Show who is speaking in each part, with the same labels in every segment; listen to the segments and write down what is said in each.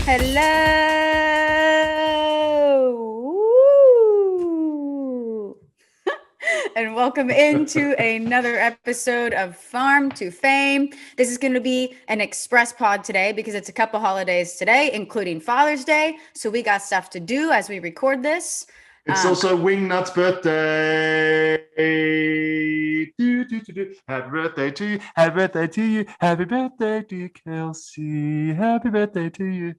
Speaker 1: Hello. Woo. And welcome into another episode of Farm to Fame. This is going to be an express pod today because it's a couple holidays today, including Father's Day. So we got stuff to do as we record this.
Speaker 2: It's also Wingnut's birthday. Happy birthday to you. Happy birthday to you. Happy birthday to you, Kelsey. Happy birthday to you.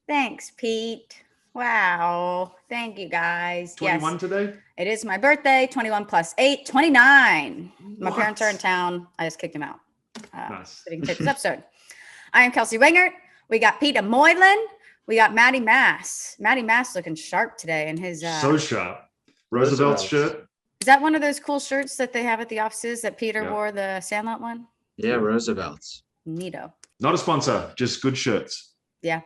Speaker 1: Thanks, Pete. Wow. Thank you, guys.
Speaker 2: 21 today?
Speaker 1: It is my birthday. 21 plus 8, 29. My
Speaker 2: What?
Speaker 1: parents are in town. I just kicked them out.
Speaker 2: Nice.
Speaker 1: So they can take this episode. I am Kelsey Wingert. We got Peter Moylan. We got Matty Mass. Matty Mass looking sharp today in his
Speaker 2: So sharp. Roosevelt's shirt.
Speaker 1: Is that one of those cool shirts that they have at the offices that Peter wore, the Sandlot one?
Speaker 3: Yeah, Roosevelt's.
Speaker 1: Neato.
Speaker 2: Not a sponsor, just good shirts.
Speaker 1: Yeah.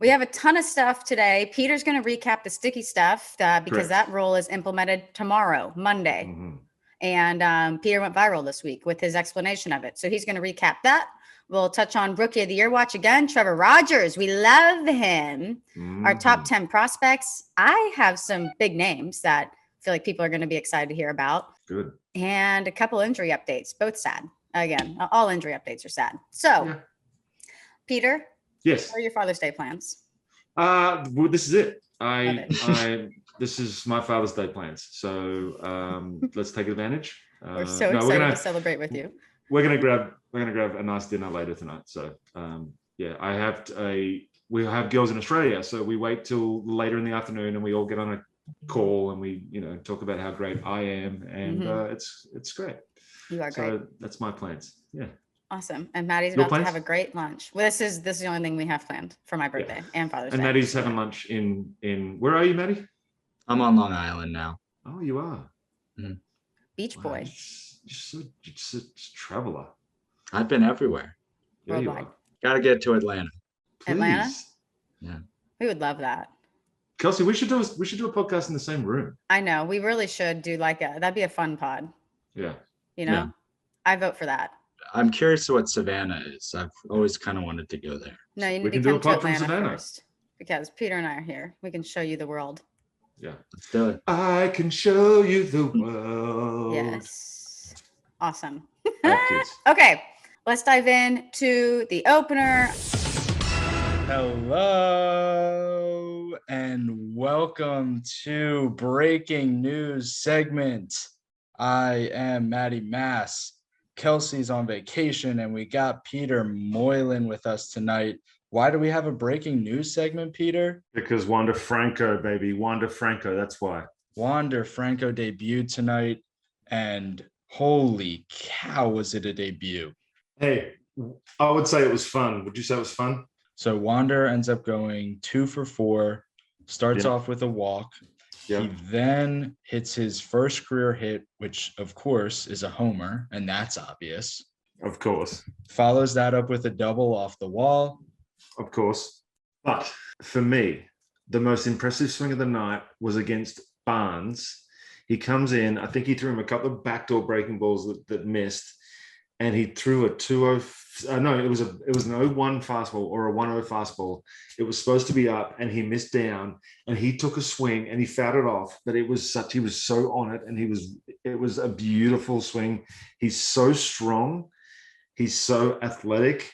Speaker 1: We have a ton of stuff today. Peter's going to recap the sticky stuff because
Speaker 2: Correct.
Speaker 1: that rule is implemented tomorrow, Monday.
Speaker 2: Mm-hmm.
Speaker 1: And Peter went viral this week with his explanation of it. So he's going to recap that. We'll touch on Rookie of the Year watch again. Trevor Rogers, we love him.
Speaker 2: Mm-hmm.
Speaker 1: Our top 10 prospects. I have some big names that I feel like people are going to be excited to hear about.
Speaker 2: Good.
Speaker 1: And a couple injury updates, both sad. Again, all injury updates are sad. So, Peter,
Speaker 2: Yes.
Speaker 1: what are your Father's Day plans?
Speaker 2: Well, this is it.
Speaker 1: This
Speaker 2: is my Father's Day plans. So let's take advantage.
Speaker 1: We're so excited to celebrate with you.
Speaker 2: We're gonna grab a nice dinner later tonight. So we have girls in Australia, so we wait till later in the afternoon and we all get on a call and we talk about how great I am, and it's great.
Speaker 1: You are great.
Speaker 2: So that's my plans. Yeah.
Speaker 1: Awesome. And Maddie's
Speaker 2: Your
Speaker 1: about
Speaker 2: plans?
Speaker 1: to have a great lunch. Well, this is the only thing we have planned for my birthday and Father's Day.
Speaker 2: And Maddie's having lunch in where are you, Maddie?
Speaker 3: I'm on Long Island now.
Speaker 2: Oh, you are.
Speaker 1: Beach boy.
Speaker 2: You're just a traveler.
Speaker 3: I've been everywhere.
Speaker 2: Yeah, you
Speaker 1: Worldwide.
Speaker 2: are.
Speaker 3: Gotta get to Atlanta.
Speaker 2: Please.
Speaker 1: Atlanta?
Speaker 3: Yeah.
Speaker 1: We would love that.
Speaker 2: Kelsey, we should do a podcast in the same room.
Speaker 1: I know. We really should do that'd be a fun pod.
Speaker 2: Yeah.
Speaker 3: Yeah.
Speaker 1: I vote for that.
Speaker 3: I'm curious to what Savannah is. I've always kind of wanted to go there.
Speaker 1: No, you
Speaker 2: We
Speaker 1: need
Speaker 2: can
Speaker 1: to
Speaker 2: do a
Speaker 1: come to
Speaker 2: pod from
Speaker 1: Atlanta
Speaker 2: Savannah.
Speaker 1: first because Peter and I are here. We can show you the world.
Speaker 2: Yeah.
Speaker 3: Let's do it.
Speaker 2: I can show you the world.
Speaker 1: Yes. Awesome.
Speaker 2: All right, kids.
Speaker 1: Okay. Let's dive into the opener.
Speaker 3: Hello and welcome to Breaking News segment. I am Matty Mass. Kelsey's on vacation and we got Peter Moylan with us tonight. Why do we have a breaking news segment, Peter?
Speaker 2: Because Wander Franco, baby. Wander Franco, that's why.
Speaker 3: Wander Franco debuted tonight, and holy cow, was it a debut.
Speaker 2: Hey, I would say it was fun. Would you say it was fun?
Speaker 3: So Wander ends up going 2 for 4, starts off with a walk.
Speaker 2: Yeah.
Speaker 3: He then hits his first career hit, which of course is a homer, and that's obvious.
Speaker 2: Of course.
Speaker 3: Follows that up with a double off the wall.
Speaker 2: Of course. But for me, the most impressive swing of the night was against Barnes. He comes in, I think he threw him a couple of backdoor breaking balls that missed, and he threw a 2-0. No, it was an 0-1 fastball or a 1-0 fastball. It was supposed to be up, and he missed down, and he took a swing and he fouled it off. But he was so on it, and it was a beautiful swing. He's so strong. He's so athletic.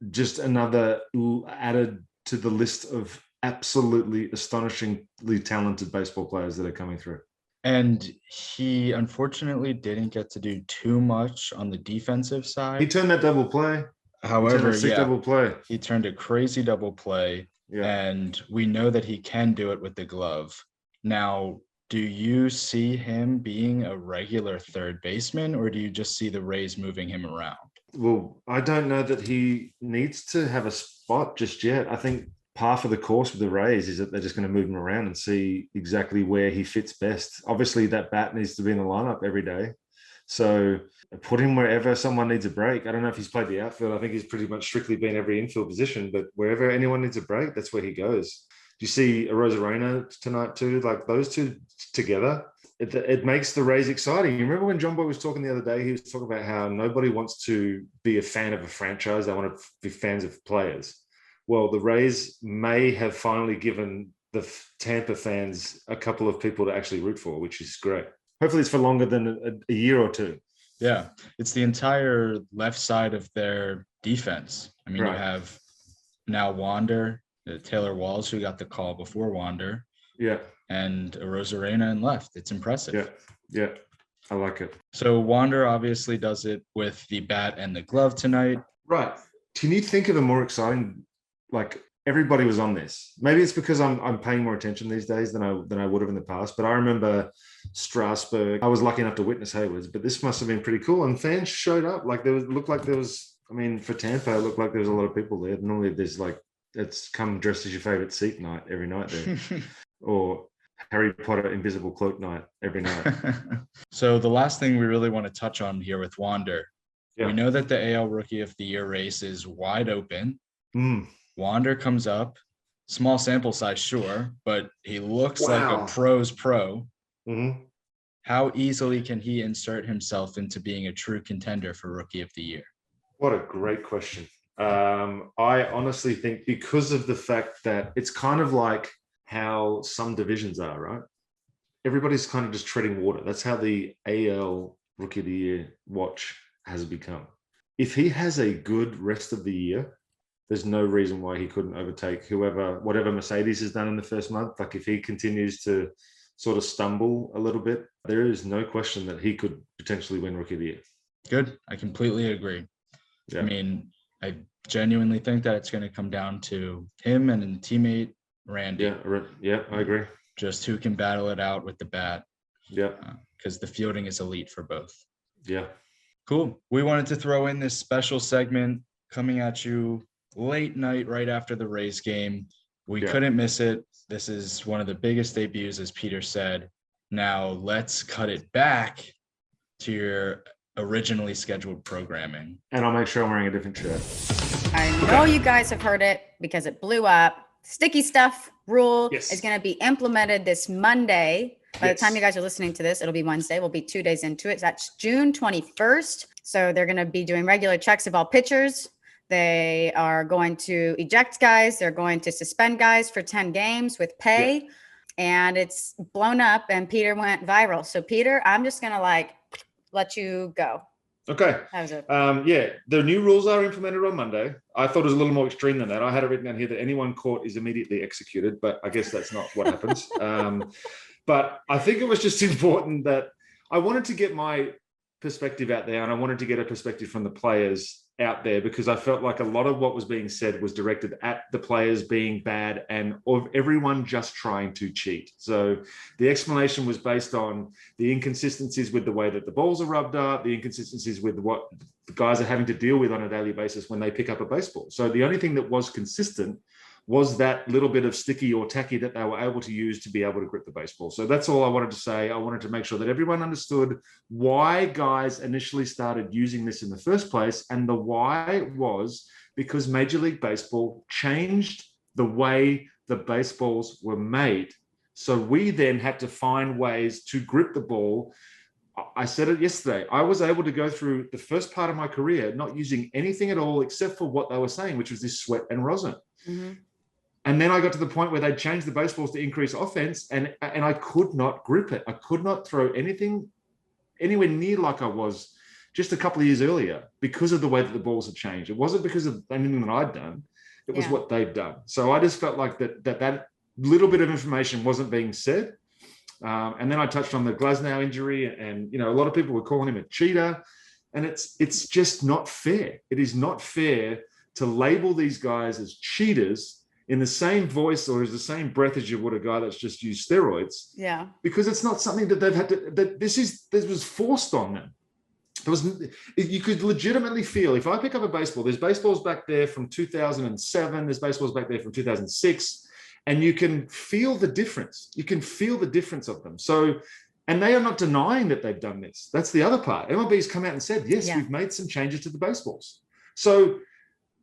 Speaker 2: Just another added to the list of absolutely astonishingly talented baseball players that are coming through.
Speaker 3: And he unfortunately didn't get to do too much on the defensive side.
Speaker 2: He turned that double play.
Speaker 3: However,
Speaker 2: double play.
Speaker 3: He turned a crazy double play, and we know that he can do it with the glove. Now, do you see him being a regular third baseman, or do you just see the Rays moving him around?
Speaker 2: Well, I don't know that he needs to have a spot just yet. I think par for the course with the Rays is that they're just going to move him around and see exactly where he fits best. Obviously, that bat needs to be in the lineup every day. So put him wherever someone needs a break. I don't know if he's played the outfield. I think he's pretty much strictly been every infield position, but wherever anyone needs a break, that's where he goes. Do you see a Rosarena tonight too? Like those two together, it makes the Rays exciting. You remember when John Boy was talking the other day, he was talking about how nobody wants to be a fan of a franchise. They want to be fans of players. Well, the Rays may have finally given the Tampa fans a couple of people to actually root for, which is great. Hopefully it's for longer than a year or two.
Speaker 3: Yeah, it's the entire left side of their defense. I mean,
Speaker 2: Right.
Speaker 3: You have now Wander, Taylor Walls, who got the call before Wander,
Speaker 2: Yeah,
Speaker 3: and Rosarena in left. It's impressive.
Speaker 2: yeah. I like it.
Speaker 3: So Wander obviously does it with the bat and the glove tonight.
Speaker 2: Right. Can you think of a more exciting, like everybody was on this? Maybe it's because I'm paying more attention these days than I would have in the past. But I remember Strasbourg. I was lucky enough to witness Hayward's, but this must have been pretty cool. And fans showed up. Like looked like there was. I mean, for Tampa, it looked like there was a lot of people there. Normally, there's like it's come dressed as your favorite seat night every night there, or Harry Potter invisible cloak night every night.
Speaker 3: So the last thing we really want to touch on here with Wander,
Speaker 2: Yeah.
Speaker 3: we know that the AL Rookie of the Year race is wide open.
Speaker 2: Mm.
Speaker 3: Wander comes up, small sample size, sure, but he looks like
Speaker 2: Wow.
Speaker 3: a pro's pro.
Speaker 2: Mm-hmm.
Speaker 3: How easily can he insert himself into being a true contender for Rookie of the Year?
Speaker 2: What a great question. I honestly think because of the fact that it's kind of like how some divisions are, right? Everybody's kind of just treading water. That's how the AL Rookie of the Year watch has become. If he has a good rest of the year, there's no reason why he couldn't overtake whatever Mercedes has done in the first month. Like if he continues to sort of stumble a little bit, there is no question that he could potentially win Rookie of the Year.
Speaker 3: Good. I completely agree.
Speaker 2: Yeah.
Speaker 3: I mean, I genuinely think that it's going to come down to him and a teammate, Randy.
Speaker 2: Yeah, I agree.
Speaker 3: Just who can battle it out with the bat.
Speaker 2: Yeah.
Speaker 3: Because the fielding is elite for both.
Speaker 2: Yeah.
Speaker 3: Cool. We wanted to throw in this special segment coming at you late night right after the Rays game. We couldn't miss it. This is one of the biggest debuts, as Peter said. Now let's cut it back to your originally scheduled programming.
Speaker 2: And I'll make sure I'm wearing a different shirt.
Speaker 1: I know you guys have heard it because it blew up. Sticky stuff rule
Speaker 2: Yes.
Speaker 1: is going to be implemented this Monday. By the time
Speaker 2: Yes.
Speaker 1: you guys are listening to this, it'll be Wednesday. We'll be 2 days into it. So that's June 21st. So they're going to be doing regular checks of all pitchers. They are going to eject guys. They're going to suspend guys for 10 games with pay. And it's blown up and Peter went viral. So Peter, I'm just going to let you go.
Speaker 2: Okay.
Speaker 1: That was it.
Speaker 2: The new rules are implemented on Monday. I thought it was a little more extreme than that. I had it written down here that anyone caught is immediately executed, but I guess that's not what happens. But I think it was just important that I wanted to get my perspective out there, and I wanted to get a perspective from the players out there because I felt like a lot of what was being said was directed at the players being bad and of everyone just trying to cheat. So the explanation was based on the inconsistencies with the way that the balls are rubbed up, the inconsistencies with what the guys are having to deal with on a daily basis when they pick up a baseball. So the only thing that was consistent was that little bit of sticky or tacky that they were able to use to be able to grip the baseball. So that's all I wanted to say. I wanted to make sure that everyone understood why guys initially started using this in the first place. And the why was because Major League Baseball changed the way the baseballs were made. So we then had to find ways to grip the ball. I said it yesterday. I was able to go through the first part of my career not using anything at all except for what they were saying, which was this sweat and rosin. Mm-hmm. And then I got to the point where they changed the baseballs to increase offense, and I could not grip it. I could not throw anything anywhere near like I was just a couple of years earlier because of the way that the balls had changed. It wasn't because of anything that I'd done. It was what they'd done. So I just felt like that little bit of information wasn't being said. And then I touched on the Glasnow injury, and a lot of people were calling him a cheater, and it's just not fair. It is not fair to label these guys as cheaters in the same voice or as the same breath as you would a guy that's just used steroids. Yeah. Because it's not something that they've had to, this was forced on them. You could legitimately feel, if I pick up a baseball, there's baseballs back there from 2007, there's baseballs back there from 2006, and you can feel the difference. You can feel the difference of them. So, and they are not denying that they've done this. That's the other part. MLB's come out and said, yes, we've made some changes to the baseballs. So,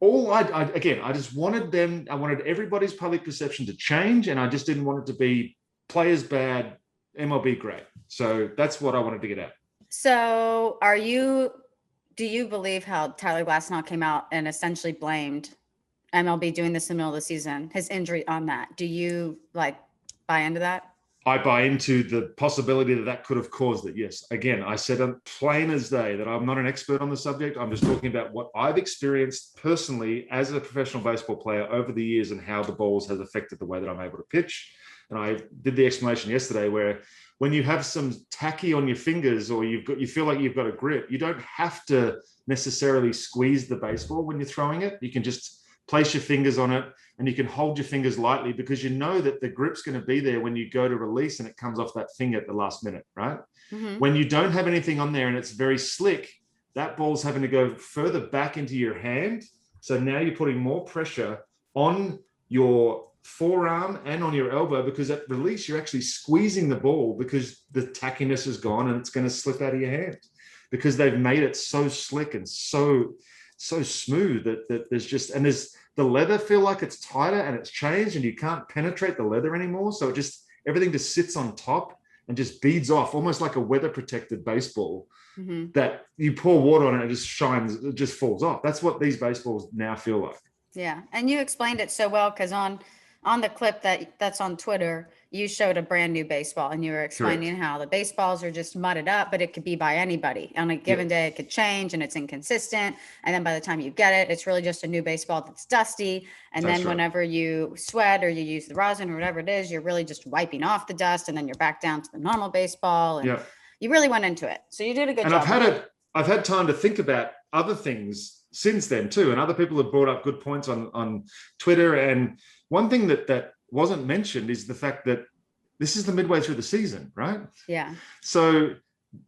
Speaker 2: I just wanted I wanted everybody's public perception to change, and I just didn't want it to be players bad, MLB great. So that's what I wanted to get at.
Speaker 1: So do you believe how Tyler Glasnow came out and essentially blamed MLB doing this in the middle of the season, his injury on that. Do you buy into that?
Speaker 2: I buy into the possibility that could have caused it. Yes. Again, I said plain as day that I'm not an expert on the subject. I'm just talking about what I've experienced personally as a professional baseball player over the years and how the balls has affected the way that I'm able to pitch. And I did the explanation yesterday where when you have some tacky on your fingers or you feel like you've got a grip, you don't have to necessarily squeeze the baseball when you're throwing it. You can just place your fingers on it and you can hold your fingers lightly because you know that the grip's going to be there when you go to release and it comes off that finger at the last minute, right? Mm-hmm. When you don't have anything on there and it's very slick, that ball's having to go further back into your hand. So now you're putting more pressure on your forearm and on your elbow because at release, you're actually squeezing the ball because the tackiness is gone and it's going to slip out of your hand because they've made it so slick and so smooth that there's the leather feel like it's tighter and it's changed and you can't penetrate the leather anymore. So everything just sits on top and just beads off almost like a weather protected baseball that you pour water on and it just shines, it just falls off. That's what these baseballs now feel like.
Speaker 1: Yeah. And you explained it so well because on the clip that's on Twitter, you showed a brand new baseball and you were explaining how the baseballs are just mudded up, but it could be by anybody. On a given day, it could change and it's inconsistent. And then by the time you get it, it's really just a new baseball that's dusty. And then whenever you sweat or you use the rosin or whatever it is, you're really just wiping off the dust and then you're back down to the normal baseball. And you really went into it. So you did a good job.
Speaker 2: And I've had time to think about other things since then too. And other people have brought up good points on Twitter. And one thing that wasn't mentioned is the fact that this is the midway through the season, right?
Speaker 1: Yeah.
Speaker 2: So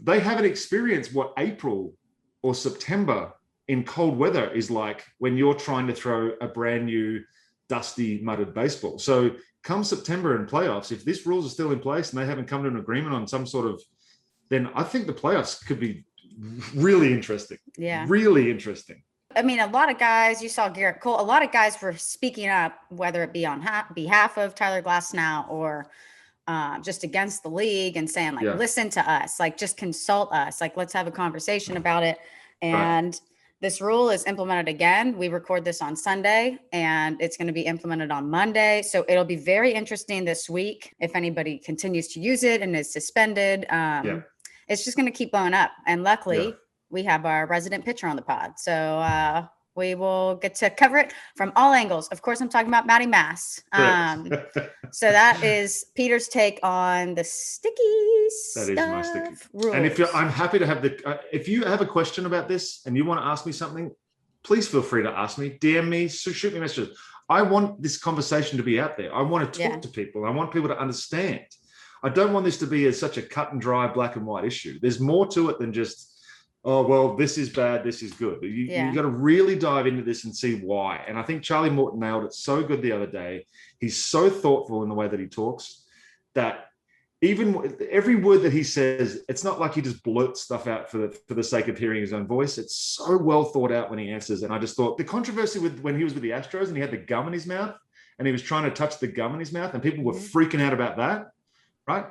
Speaker 2: they haven't experienced what April or September in cold weather is like when you're trying to throw a brand new, dusty, mudded baseball. So come September in playoffs, if this rules are still in place and they haven't come to an agreement on some sort of, then I think the playoffs could be really interesting.
Speaker 1: Yeah.
Speaker 2: Really interesting.
Speaker 1: I mean, a lot of guys, you saw Garrett Cole, a lot of guys were speaking up, whether it be on behalf of Tyler Glasnow or just against the league and saying listen to us, just consult us, let's have a conversation about it. And this rule is implemented again. We record this on Sunday and it's going to be implemented on Monday. So it'll be very interesting this week if anybody continues to use it and is suspended. It's just going to keep blowing up. And luckily, we have our resident pitcher on the pod. So we will get to cover it from all angles. Of course, I'm talking about Matty Mass. So that is Peter's take on the sticky stuff. That is my sticky rules.
Speaker 2: And I'm happy to have if you have a question about this and you want to ask me something, please feel free to ask me, DM me, shoot me messages. I want this conversation to be out there. I want to talk to people. I want people to understand. I don't want this to be such a cut and dry black and white issue. There's more to it than just, oh, well, this is bad, this is good. You got to really dive into this and see why. And I think Charlie Morton nailed it so good the other day. He's so thoughtful in the way that he talks that even every word that he says, it's not like he just blurts stuff out for the sake of hearing his own voice. It's so well thought out when he answers. And I just thought the controversy when he was with the Astros and he had the gum in his mouth and he was trying to touch the gum in his mouth and people were freaking out about that, right?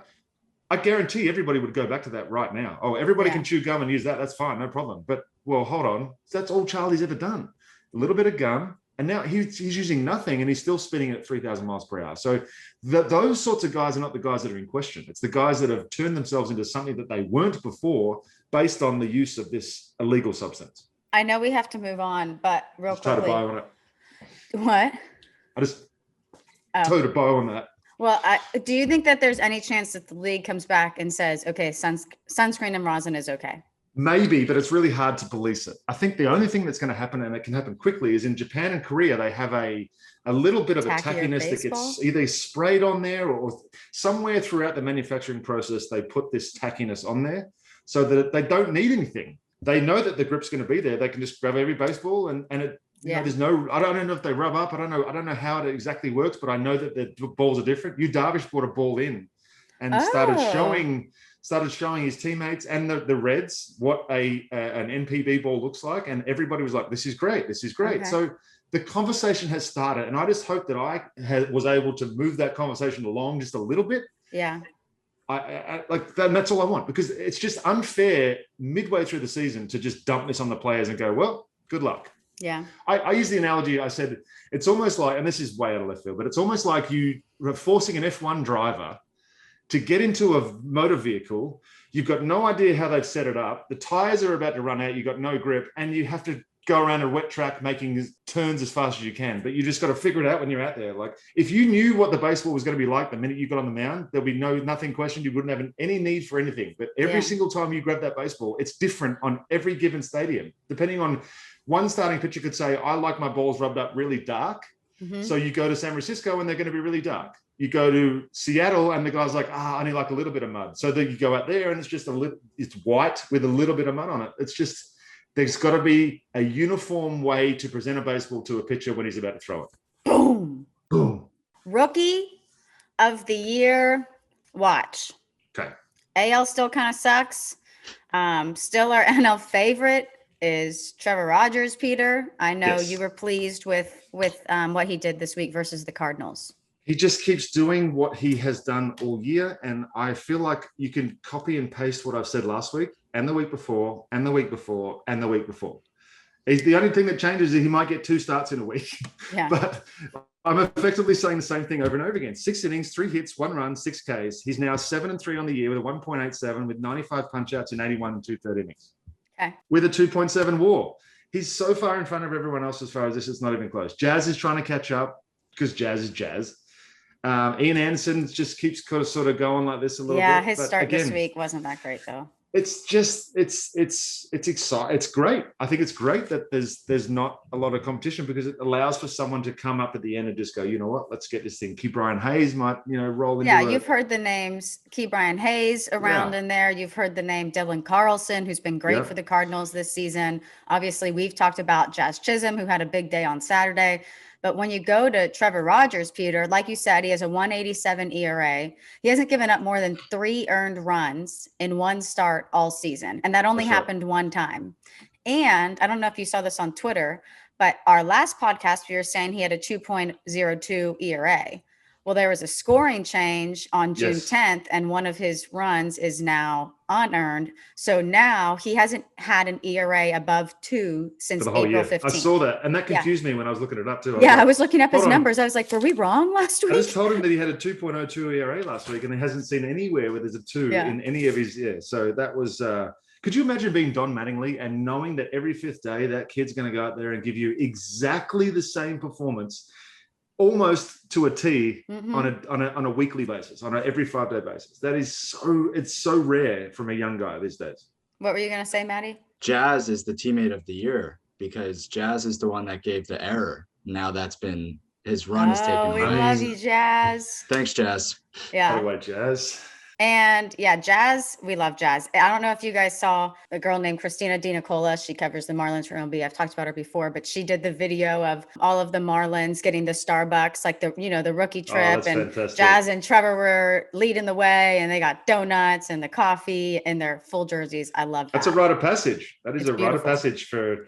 Speaker 2: I guarantee everybody would go back to that right now. Oh, everybody can chew gum and use that. That's fine, no problem. But, well, hold on. That's all Charlie's ever done. A little bit of gum. And now he's using nothing and he's still spinning at 3,000 miles per hour. So those sorts of guys are not the guys that are in question. It's the guys that have turned themselves into something that they weren't before based on the use of this illegal substance.
Speaker 1: I know we have to move on, but real quickly.
Speaker 2: Try to buy on it.
Speaker 1: What?
Speaker 2: I just towed a bow on that.
Speaker 1: Well, do you think that there's any chance that the league comes back and says, okay, sunscreen and rosin is okay?
Speaker 2: Maybe, but it's really hard to police it. I think the only thing that's going to happen, and it can happen quickly, is in Japan and Korea, they have a little bit of a tackiness that gets either sprayed on there or somewhere throughout the manufacturing process, they put this tackiness on there so that they don't need anything. They know that the grip's going to be there. They can just grab every baseball and it, you know, there's no, I don't know if they rub up. I don't know how it exactly works, but I know that the balls are different. Darvish brought a ball in and started showing his teammates and the Reds what an NPB ball looks like. And everybody was like, this is great. This is great. Okay. So the conversation has started. And I just hope that I was able to move that conversation along just a little bit.
Speaker 1: Yeah.
Speaker 2: I like that, and that's all I want, because it's just unfair midway through the season to just dump this on the players and go, well, good luck.
Speaker 1: Yeah.
Speaker 2: I use the analogy, I said, it's almost like, and this is way out of left field, but it's almost like you are forcing an F1 driver to get into a motor vehicle. You've got no idea how they've set it up. The tires are about to run out. You've got no grip, and you have to go around a wet track making turns as fast as you can. But you just got to figure it out when you're out there. Like, if you knew what the baseball was going to be like the minute you got on the mound, there'll be nothing questioned. You wouldn't have any need for anything. But every single time you grab that baseball, it's different on every given stadium. Depending on, one starting pitcher could say, I like my balls rubbed up really dark. Mm-hmm. So you go to San Francisco and they're going to be really dark. You go to Seattle and the guy's like, I only like a little bit of mud. So then you go out there and it's just it's white with a little bit of mud on it. It's just, there's got to be a uniform way to present a baseball to a pitcher when he's about to throw it.
Speaker 1: Boom.
Speaker 2: Boom.
Speaker 1: Rookie of the year watch.
Speaker 2: Okay.
Speaker 1: AL still kind of sucks. Still our NL favorite is Trevor Rogers, Peter. I know you were pleased with what he did this week versus the Cardinals.
Speaker 2: He just keeps doing what he has done all year. And I feel like you can copy and paste what I've said last week and the week before and the week before and the week before. The only thing that changes is he might get 2 starts in a week. Yeah. But I'm effectively saying the same thing over and over again. 6 innings, 3 hits, 1 run, 6 Ks. He's now 7-3 on the year with a 1.87 with 95 punch-outs in 81 and 2/3 innings. Okay. With a 2.7 WAR. He's so far in front of everyone else as far as this, it's not even close. Jazz is trying to catch up because Jazz is Jazz. Ian Anderson just keeps sort of going like this a little bit.
Speaker 1: Yeah, his start this week wasn't that great though.
Speaker 2: It's just it's exciting. It's great. I think it's great that there's not a lot of competition because it allows for someone to come up at the end and just go, you know what, let's get this thing. Key Brian Hayes might, roll into
Speaker 1: you've heard the names Key Brian Hayes around in there. You've heard the name Dylan Carlson, who's been great for the Cardinals this season. Obviously, we've talked about Jazz Chisholm, who had a big day on Saturday. But when you go to Trevor Rogers, Peter, like you said, he has a 1.87 ERA. He hasn't given up more than 3 earned runs in 1 start all season. And that only happened 1 time. And I don't know if you saw this on Twitter, but our last podcast, we were saying he had a 2.02 ERA. Well, there was a scoring change on June 10th, and one of his runs is now unearned. So now he hasn't had an ERA above 2 since April 15th.
Speaker 2: I saw that, and that confused me when I was looking it up too.
Speaker 1: I was looking up his numbers. I was like, were we wrong last week?
Speaker 2: I just told him that he had a 2.02 ERA last week, and he hasn't seen anywhere where there's a 2 in any of his So that was could you imagine being Don Mattingly and knowing that every 5th day that kid's going to go out there and give you exactly the same performance, almost to a T, on a weekly basis, on an every 5-day basis? That is it's so rare from a young guy these days.
Speaker 1: What were you going to say, Maddie?
Speaker 3: Jazz is the teammate of the year because Jazz is the one that gave the error. Now that's been his run is taken.
Speaker 1: Oh, we love you, Jazz.
Speaker 3: Thanks, Jazz.
Speaker 1: Yeah.
Speaker 2: By the way, Jazz.
Speaker 1: And Jazz, we love Jazz. I don't know if you guys saw a girl named Christina Di Nicola. She covers the Marlins for MLB. I've talked about her before, but she did the video of all of the Marlins getting the Starbucks, like the rookie trip, and fantastic. Jazz and Trevor were leading the way, and they got donuts and the coffee in their full jerseys. I love that.
Speaker 2: That's a rite of passage. That is a rite of passage for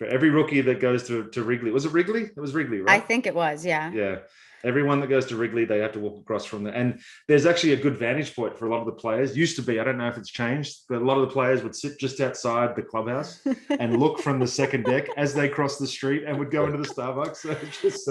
Speaker 2: every rookie that goes to Wrigley. Was it Wrigley? It was Wrigley, right?
Speaker 1: I think it was, yeah.
Speaker 2: Yeah. Everyone that goes to Wrigley, they have to walk across from there. And there's actually a good vantage point for a lot of the players. Used to be, I don't know if it's changed, but a lot of the players would sit just outside the clubhouse and look from the second deck as they cross the street and would go into the Starbucks. So just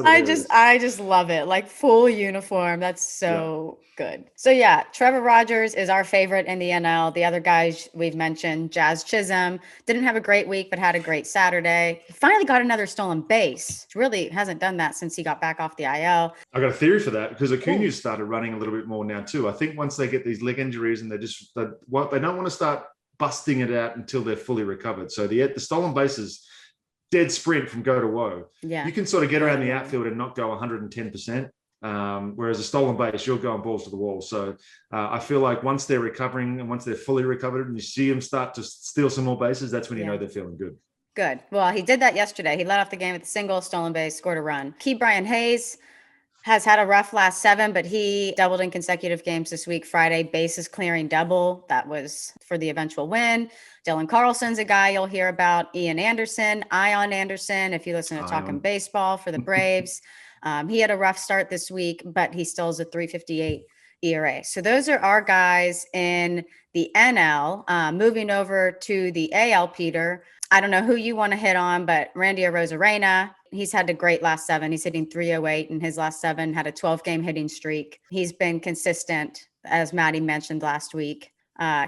Speaker 1: I just love it. Like full uniform. That's so good. So Trevor Rogers is our favorite in the NL. The other guys we've mentioned, Jazz Chisholm, didn't have a great week, but had a great Saturday. He finally got another stolen base. Really hasn't done that since he got back off the IL.
Speaker 2: I got a theory for that because Acuna's started running a little bit more now too. I think once they get these leg injuries and they don't want to start busting it out until they're fully recovered. So the stolen bases, dead sprint from go to woe. Yeah, you can sort of get around the outfield and not go 110%. Whereas a stolen base, you're going balls to the wall. So I feel like once they're recovering and once they're fully recovered and you see them start to steal some more bases, that's when you know they're feeling good.
Speaker 1: Good. Well, he did that yesterday. He led off the game with a single, stolen base, scored a run. Key Brian Hayes has had a rough last 7, but he doubled in consecutive games this week. Friday, bases clearing double. That was for the eventual win. Dylan Carlson's a guy you'll hear about. Ian Anderson, Ion Anderson, if you listen to Talking Baseball for the Braves. He had a rough start this week, but he still has a 3.58 ERA. So those are our guys in the NL. Moving over to the AL, Peter, I don't know who you want to hit on, but Randy Arozarena, he's had a great last 7. He's hitting 308 in his last 7, had a 12-game hitting streak. He's been consistent, as Maddie mentioned last week.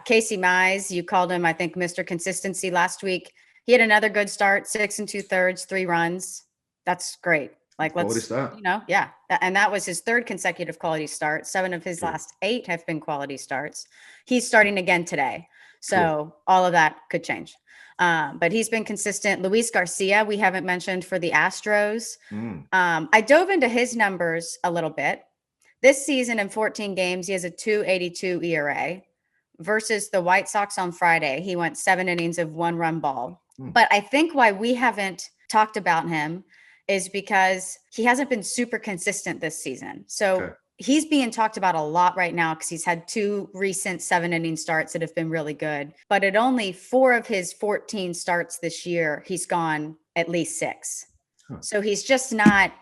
Speaker 1: Casey Mize, you called him, I think, Mr. Consistency last week. He had another good start, 6 2/3, 3 runs. That's great. Like,
Speaker 2: Quality start.
Speaker 1: Yeah. And that was his 3rd consecutive quality start. 7 of his
Speaker 2: Cool.
Speaker 1: last 8 have been quality starts. He's starting again today. So all of that could change. But he's been consistent. Luis Garcia, we haven't mentioned for the Astros. I dove into his numbers a little bit. This season in 14 games, he has a 2.82 ERA versus the White Sox on Friday. He went 7 innings of 1-run ball. But I think why we haven't talked about him is because he hasn't been super consistent this season. So he's being talked about a lot right now because he's had 2 recent 7-inning starts that have been really good. But at only 4 of his 14 starts this year, he's gone at least 6. So he's just not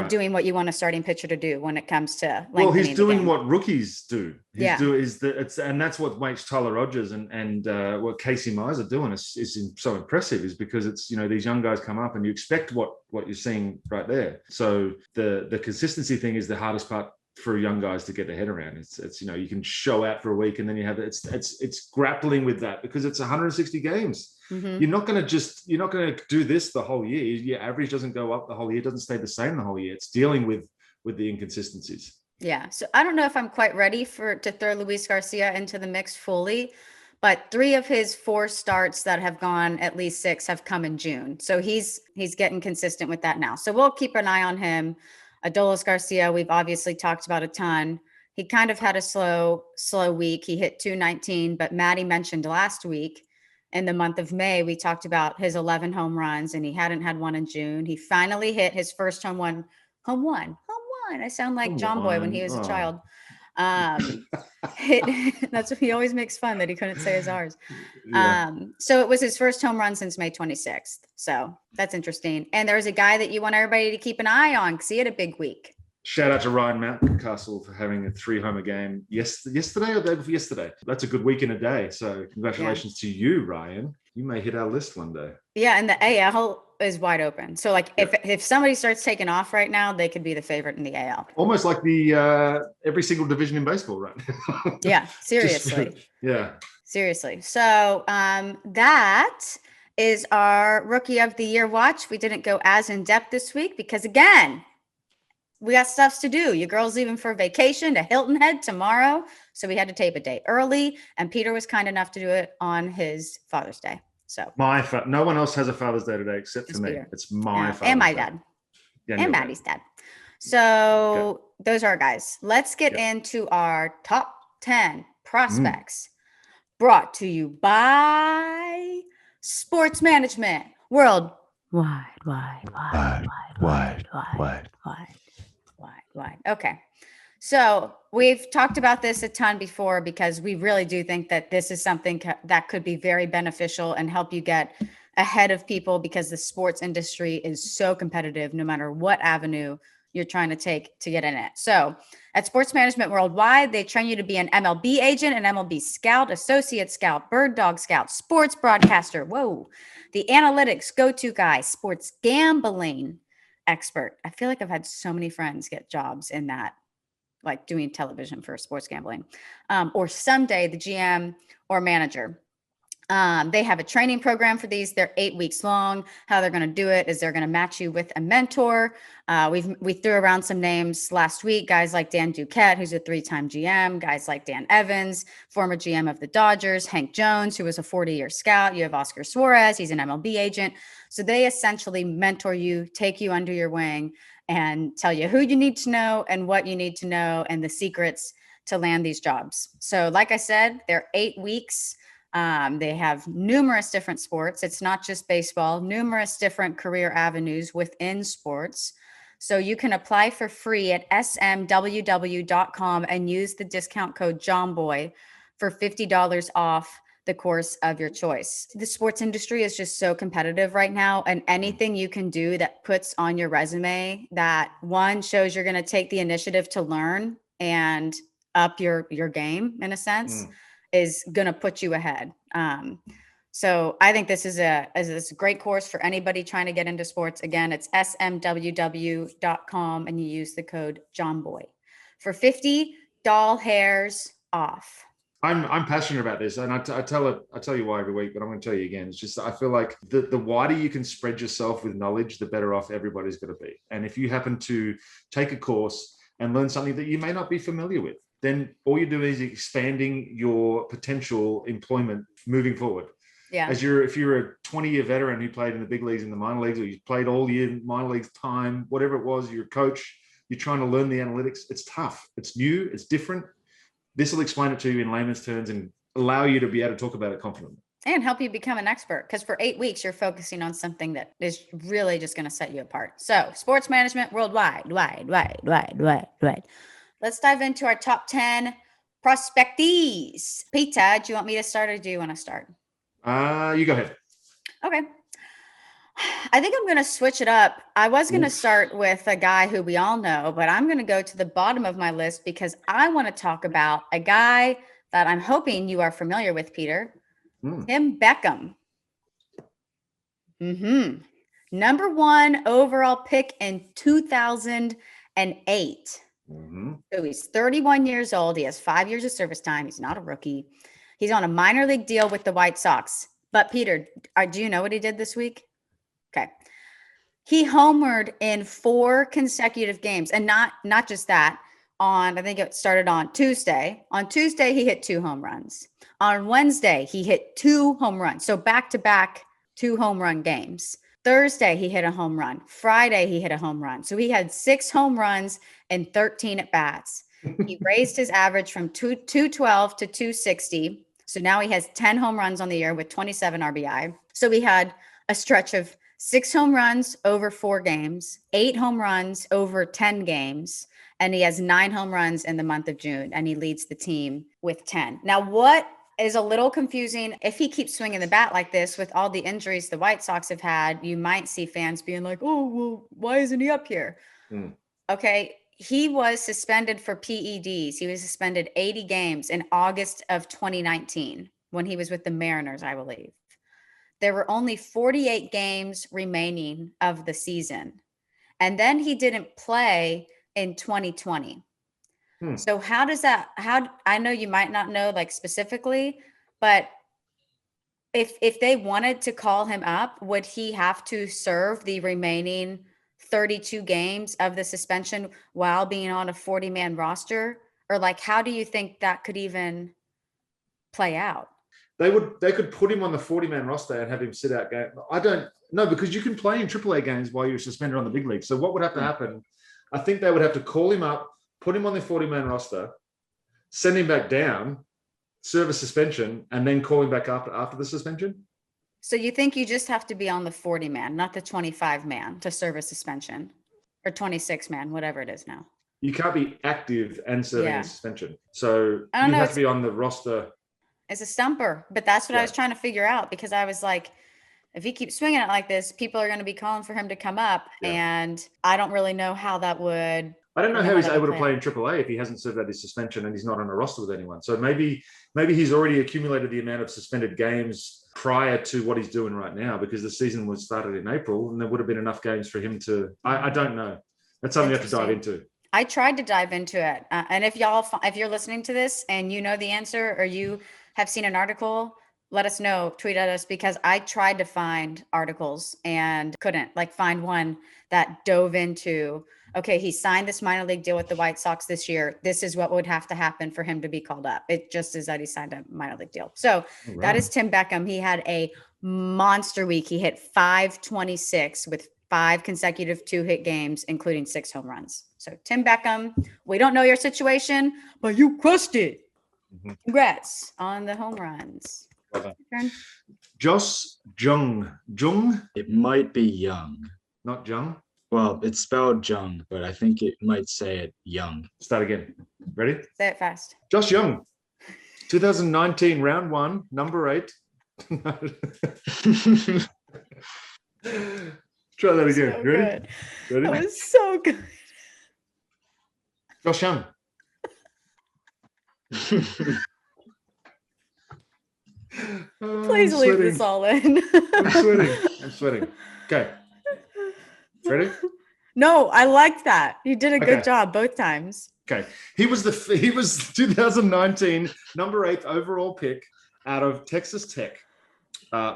Speaker 1: doing what you want a starting pitcher to do when it comes to lengthening.
Speaker 2: Well, he's doing what rookies do. And that's what makes Tyler Rogers and what Casey Mize are doing is so impressive, is because it's, these young guys come up and you expect what you're seeing right there. So the consistency thing is the hardest part for young guys to get their head around. It's you can show out for a week and then you have it's grappling with that because it's 160 games. You're not going to do this the whole year. Your average doesn't go up the whole year. It doesn't stay the same the whole year. It's dealing with the inconsistencies. Yeah.
Speaker 1: So I don't know if I'm quite ready to throw Luis Garcia into the mix fully, but 3 of his 4 starts that have gone at least 6 have come in June. So he's getting consistent with that now. So we'll keep an eye on him. Adolis Garcia, we've obviously talked about a ton. He kind of had a slow week. He hit 219, but Maddie mentioned last week in the month of May, we talked about his 11 home runs and he hadn't had one in June. He finally hit his first home one. I sound like John Boy when he was a child. That's what he always makes fun that he couldn't say his R's. So it was his first home run since May 26th. So that's interesting. And there's a guy that you want everybody to keep an eye on because he had a big week.
Speaker 2: Shout out to Ryan Mountcastle for having a 3-homer game yesterday or the day before yesterday. That's a good week in a day. So congratulations to you, Ryan. You may hit our list one day.
Speaker 1: Yeah, and the AL is wide open. So if somebody starts taking off right now, they could be the favorite in the AL.
Speaker 2: Almost like the every single division in baseball right now.
Speaker 1: Yeah, seriously. Seriously. So that is our Rookie of the Year watch. We didn't go as in depth this week because, again, we got stuff to do. Your girl's leaving for vacation to Hilton Head tomorrow. So we had to tape a day early. And Peter was kind enough to do it on his Father's Day. So
Speaker 2: no one else has a Father's Day today except for me.
Speaker 1: Peter.
Speaker 2: It's my Father's
Speaker 1: and my
Speaker 2: Day.
Speaker 1: dad. And Maddie's dad. So those are our guys. Let's get into our top 10 prospects brought to you by Sports Management World. Wide. Okay. So we've talked about this a ton before because we really do think that this is something that could be very beneficial and help you get ahead of people because the sports industry is so competitive no matter what avenue you're trying to take to get in it. So at Sports Management Worldwide, they train you to be an MLB agent, an MLB scout, associate scout, bird dog scout, sports broadcaster. Whoa. The analytics go-to guy, sports gambling expert. I feel like I've had so many friends get jobs in that, like doing television for sports gambling, or someday the GM or manager. They have a training program for these. They're 8 weeks long. How they're going to do it is they're going to match you with a mentor. We threw around some names last week, guys like Dan Duquette, who's a 3-time GM, guys like Dan Evans, former GM of the Dodgers, Hank Jones, who was a 40-year scout. You have Oscar Suarez. He's an MLB agent. So they essentially mentor you, take you under your wing, and tell you who you need to know and what you need to know and the secrets to land these jobs. So like I said, they're 8 weeks. They have numerous different sports. It's not just baseball, numerous different career avenues within sports. So you can apply for free at smww.com and use the discount code JOHNBOY for $50 off the course of your choice. The sports industry is just so competitive right now, and anything you can do that puts on your resume that, one, shows you're going to take the initiative to learn and up your game in a sense, is going to put you ahead. So I think this is a great course for anybody trying to get into sports. Again, it's smww.com and you use the code JOHNBOY for $50 hairs off.
Speaker 2: I'm passionate about this, and I tell you why every week, but I'm going to tell you again. It's just I feel like the wider you can spread yourself with knowledge, the better off everybody's going to be. And if you happen to take a course and learn something that you may not be familiar with, then all you're doing is expanding your potential employment moving forward.
Speaker 1: Yeah.
Speaker 2: If you're a 20-year veteran who played in the big leagues and the minor leagues, or you played all year minor leagues time, whatever it was, you're a coach, you're trying to learn the analytics. It's tough. It's new. It's different. This will explain it to you in layman's terms and allow you to be able to talk about it confidently. And
Speaker 1: help you become an expert, because for 8 weeks, you're focusing on something that is really just going to set you apart. So sports management worldwide, wide. Let's dive into our top 10 prospectees. Peter, do you want me to start or do you want to start?
Speaker 2: You go ahead.
Speaker 1: Okay. I think I'm going to switch it up. I was going to start with a guy who we all know, but I'm going to go to the bottom of my list because I want to talk about a guy that I'm hoping you are familiar with, Peter. Tim Beckham. Number 1 overall pick in 2008. So he's 31 years old. He has 5 years of service time. He's not a rookie. He's on a minor league deal with the White Sox. But Peter, do you know what he did this week? Okay. He homered in 4 consecutive games. And not just that. I think it started on Tuesday. On Tuesday, he hit 2 home runs. On Wednesday, he hit 2 home runs. So back-to-back 2 home run games. Thursday, he hit a home run. Friday, he hit a home run. So he had 6 home runs and 13 at-bats. He raised his average from 212 to 260. So now he has 10 home runs on the year with 27 RBI. So we had a stretch of 6 home runs over 4 games, 8 home runs over 10 games, and he has 9 home runs in the month of June, and he leads the team with 10. Now, what is a little confusing, if he keeps swinging the bat like this with all the injuries the White Sox have had, you might see fans being like, oh, well, why isn't he up here? Okay. He was suspended for PEDs. He was suspended 80 games in August of 2019 when he was with the Mariners, I believe. There were only 48 games remaining of the season. And then he didn't play in 2020. So how I know you might not know like specifically, but if they wanted to call him up, would he have to serve the remaining 32 games of the suspension while being on a 40-man roster? Or like, how do you think that could even play out?
Speaker 2: They could put him on the 40-man roster and have him sit out game. I don't know, because you can play in AAA games while you're suspended on the big league. So what would have to happen? I think they would have to call him up, put him on the 40-man roster, send him back down, serve a suspension, and then call him back up after the suspension.
Speaker 1: So you think you just have to be on the 40-man, not the 25-man to serve a suspension, or 26-man, whatever it is now.
Speaker 2: You can't be active and serving a suspension. So you have to be on the roster.
Speaker 1: It's a stumper, but that's what I was trying to figure out, because I was like, if he keeps swinging it like this, people are going to be calling for him to come up. And I don't really know how that would.
Speaker 2: I don't know how he's able to play in AAA if he hasn't served out his suspension and he's not on a roster with anyone. So maybe he's already accumulated the amount of suspended games prior to what he's doing right now, because the season was started in April and there would have been enough games for him to. I don't know. That's something you have to dive into.
Speaker 1: I tried to dive into it. And if you're listening to this and you know the answer, or you have seen an article, let us know, tweet at us, because I tried to find articles and couldn't find one that dove into, okay, he signed this minor league deal with the White Sox this year. This is what would have to happen for him to be called up. It just is that he signed a minor league deal. So that is Tim Beckham. He had a monster week. He hit 526 with 5 consecutive 2-hit games, including 6 home runs. So Tim Beckham, we don't know your situation, but you crushed it. Congrats on the home runs.
Speaker 2: Jung.
Speaker 3: It might be Jung.
Speaker 2: Not Jung?
Speaker 3: Well, it's spelled Jung, but I think it might say it Jung.
Speaker 2: Start again. Ready?
Speaker 1: Say it fast.
Speaker 2: Josh Jung. 2019, round 1, number 8. Try that again.
Speaker 1: So
Speaker 2: Ready?
Speaker 1: Good. That was so good.
Speaker 2: Josh Jung. Oh,
Speaker 1: Please
Speaker 2: I'm
Speaker 1: leave
Speaker 2: sweating.
Speaker 1: this all in.
Speaker 2: I'm sweating. Okay. Ready?
Speaker 1: No, I liked that. You did a good
Speaker 2: Okay.
Speaker 1: job both times.
Speaker 2: Okay. He was 2019 number 8 overall pick out of Texas Tech.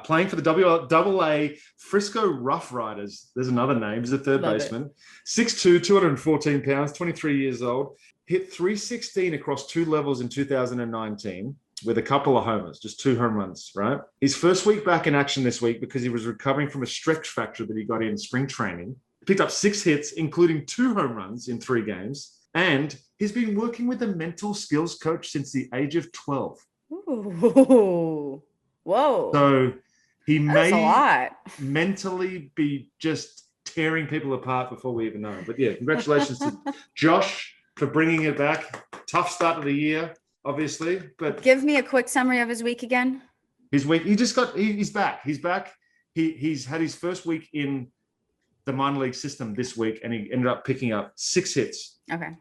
Speaker 2: Playing for the AA Frisco Rough Riders. There's another name. He's a third
Speaker 1: Love
Speaker 2: baseman. 6'2", 214 pounds, 23 years old. Hit 316 across 2 levels in 2019 with a couple of homers, just 2 home runs, right? His first week back in action this week because he was recovering from a stretch fracture that he got in spring training. Picked up 6 hits, including 2 home runs in 3 games. And he's been working with a mental skills coach since the age of 12.
Speaker 1: Ooh. Whoa.
Speaker 2: So he
Speaker 1: That's a
Speaker 2: may
Speaker 1: lot.
Speaker 2: mentally be just tearing people apart before we even know him. But yeah, congratulations to Josh for bringing it back. Tough start of the year, obviously, but
Speaker 1: Give me a quick summary of his week again.
Speaker 2: he's back. He's back. He's had his first week in the minor league system this week, and he ended up picking up 6 hits.
Speaker 1: Okay.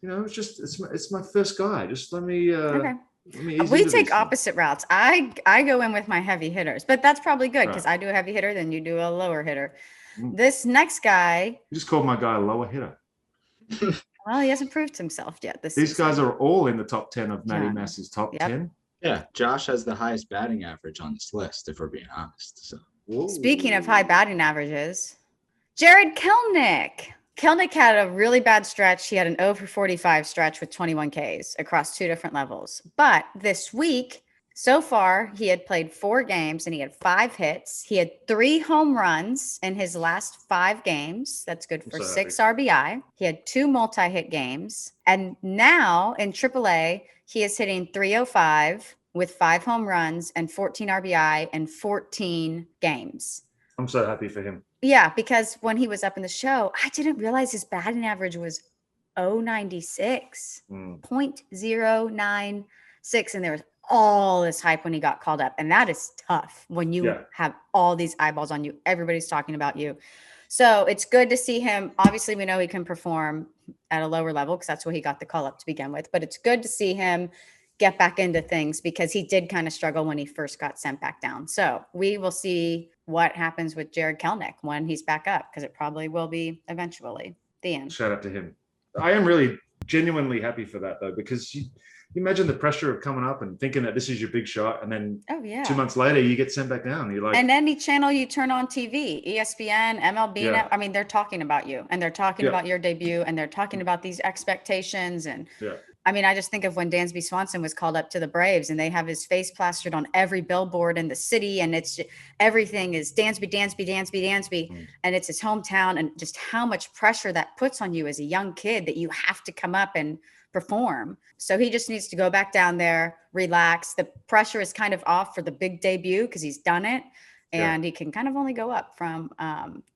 Speaker 2: You know, it's my first guy. Just let me
Speaker 1: Okay.
Speaker 2: ease
Speaker 1: We
Speaker 2: into
Speaker 1: take
Speaker 2: this
Speaker 1: opposite routes. I go in with my heavy hitters, but that's probably good because
Speaker 2: Right.
Speaker 1: I do a heavy hitter, then you do a lower hitter.
Speaker 2: Mm.
Speaker 1: This next guy,
Speaker 2: You just called my guy a lower hitter.
Speaker 1: well, he hasn't proved himself yet this
Speaker 2: These
Speaker 1: season.
Speaker 2: guys are all in the top 10 of Matty
Speaker 1: Jung.
Speaker 2: Mass's top
Speaker 1: Yep.
Speaker 2: 10.
Speaker 3: Yeah, Josh has the highest batting average on this list, if we're being honest. So
Speaker 2: Whoa.
Speaker 1: Speaking of high batting averages, Jared Kelenic. Kelenic had a really bad stretch. He had an 0 for 45 stretch with 21 Ks across 2 different levels. But this week, so far, he had played 4 games and he had 5 hits. He had 3 home runs in his last 5 games. That's good for
Speaker 2: so
Speaker 1: 6 RBI. He had 2 multi-hit games. And now in AAA, he is hitting 305 with 5 home runs and 14 RBI and 14 games.
Speaker 2: I'm so happy for him.
Speaker 1: Yeah, because when he was up in the show, I didn't realize his batting average was 096, 0.096. And there was all this hype when he got called up. And that is tough when you have all these eyeballs on you. Everybody's talking about you. So it's good to see him. Obviously, we know he can perform at a lower level because that's where he got the call up to begin with. But it's good to see him get back into things because he did kind of struggle when he first got sent back down. So we will see what happens with Jared Kelenic when he's back up, because it probably will be eventually. The end.
Speaker 2: Shout out to him. I am really genuinely happy for that, though, because you imagine the pressure of coming up and thinking that this is your big shot, and then 2 months later you get sent back down. You're like,
Speaker 1: and any channel you turn on TV, ESPN, MLB, I mean, they're talking about you, and they're talking about your debut, and they're talking about these expectations. And I mean, I just think of when Dansby Swanson was called up to the Braves and they have his face plastered on every billboard in the city. And it's everything is Dansby, Dansby, Dansby, Dansby. And it's his hometown, and just how much pressure that puts on you as a young kid that you have to come up and perform. So he just needs to go back down there, relax. The pressure is kind of off for the big debut because he's done it. And he can kind of only go up from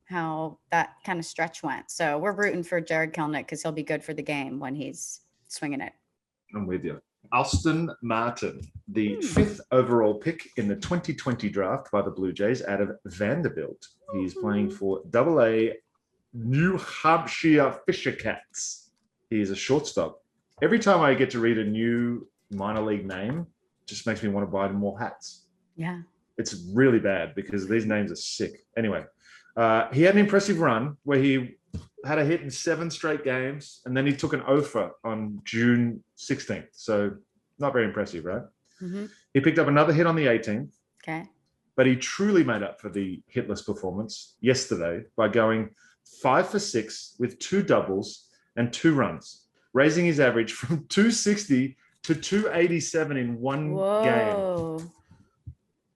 Speaker 1: how that kind of stretch went. So we're rooting for Jared Kelenic because he'll be good for the game when he's swinging it.
Speaker 2: I'm with you. Austin Martin, the 5th overall pick in the 2020 draft by the Blue Jays out of Vanderbilt. He's playing for AA New Hampshire Fisher Cats. He's a shortstop. Every time I get to read a new minor league name, it just makes me want to buy more hats.
Speaker 1: Yeah.
Speaker 2: It's really bad because these names are sick. Anyway, he had an impressive run where he had a hit in 7 straight games, and then he took an OFA on June 16th. So not very impressive, right?
Speaker 1: Mm-hmm.
Speaker 2: He picked up another hit on the 18th.
Speaker 1: Okay.
Speaker 2: But he truly made up for the hitless performance yesterday by going 5 for 6 with 2 doubles and 2 runs, raising his average from 260 to 287 in one game.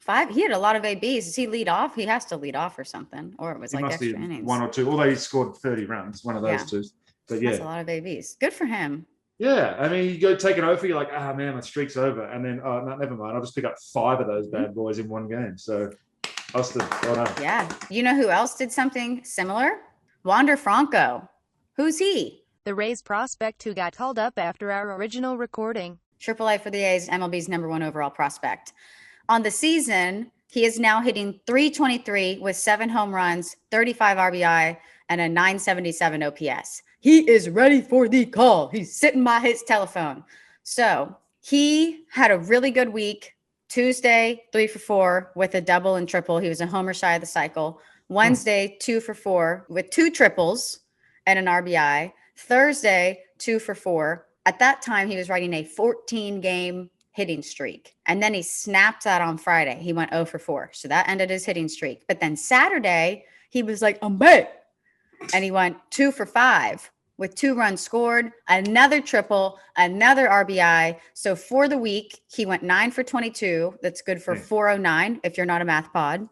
Speaker 1: 5. He had a lot of ABs. Does he lead off? He has to lead off or something, or it was like extra innings.
Speaker 2: 1 or 2, although he scored 30 runs, one of those two. But
Speaker 1: that's a lot of ABs. Good for him.
Speaker 2: Yeah, I mean, you go take an over, you're like, man, my streak's over, and then no, never mind. I'll just pick up 5 of those bad boys in one game. So, Austin, well done.
Speaker 1: Yeah, you know who else did something similar? Wander Franco. Who's he?
Speaker 4: The Rays prospect who got called up after our original recording.
Speaker 1: AAA for the A's, MLB's #1 overall prospect. On the season, he is now hitting .323 with 7 home runs, 35 RBI, and a .977 OPS. He is ready for the call. He's sitting by his telephone. So he had a really good week Tuesday, 3 for 4 with a double and triple. He was a homer shy of the cycle. Wednesday, 2 for 4 with 2 triples and an RBI. Thursday, 2 for 4. At that time, he was riding a 14-game hitting streak. And then he snapped that on Friday. He went 0 for 4. So that ended his hitting streak. But then Saturday, he was like, I'm back. And he went 2 for 5 with 2 runs scored, another triple, another RBI. So for the week, he went 9 for 22. That's good for 409 if you're not a math pod.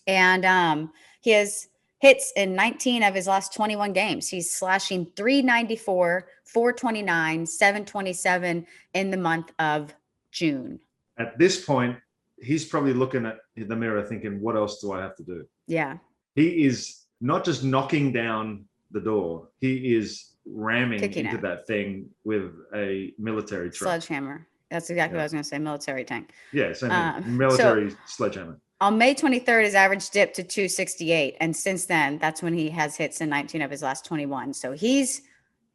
Speaker 1: And he has hits in 19 of his last 21 games. He's slashing 394, 429, 727 in the month of June.
Speaker 2: At this point, he's probably looking at the mirror thinking, what else do I have to do?
Speaker 1: Yeah.
Speaker 2: He is not just knocking down the door, he is ramming
Speaker 1: Kicking
Speaker 2: into
Speaker 1: it.
Speaker 2: that thing with a military truck.
Speaker 1: Sledgehammer. That's exactly what I was going to say. Military tank.
Speaker 2: Yeah, same thing. Military sledgehammer.
Speaker 1: On May 23rd, his average dipped to 268. And since then, that's when he has hits in 19 of his last 21. So he's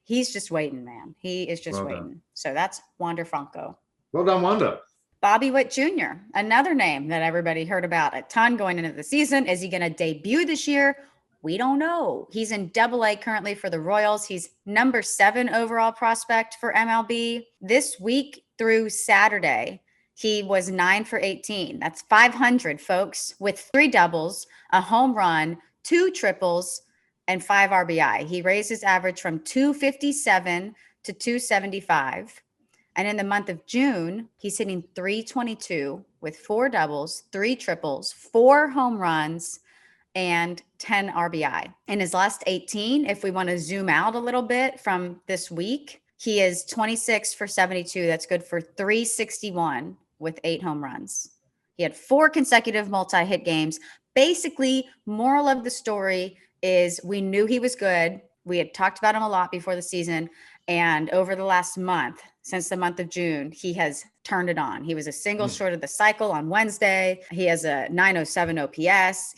Speaker 1: just waiting, man. He is just
Speaker 2: Well
Speaker 1: waiting.
Speaker 2: done.
Speaker 1: So that's Wander Franco.
Speaker 2: Well done, Wanda.
Speaker 1: Bobby Witt Jr., another name that everybody heard about a ton going into the season. Is he going to debut this year? We don't know. He's in AA currently for the Royals. He's number 7 overall prospect for MLB. This week through Saturday, he was 9 for 18. That's 500, folks, with 3 doubles, a home run, 2 triples, and 5 RBI. He raised his average from 257 to 275. And in the month of June, he's hitting 322 with 4 doubles, 3 triples, 4 home runs, and 10 RBI. In his last 18, if we want to zoom out a little bit from this week, he is 26 for 72. That's good for 361 with 8 home runs. He had 4 consecutive multi-hit games. Basically, moral of the story is we knew he was good. We had talked about him a lot before the season. And over the last month, since the month of June, he has turned it on. He was a single short of the cycle on Wednesday. He has a 907 OPS.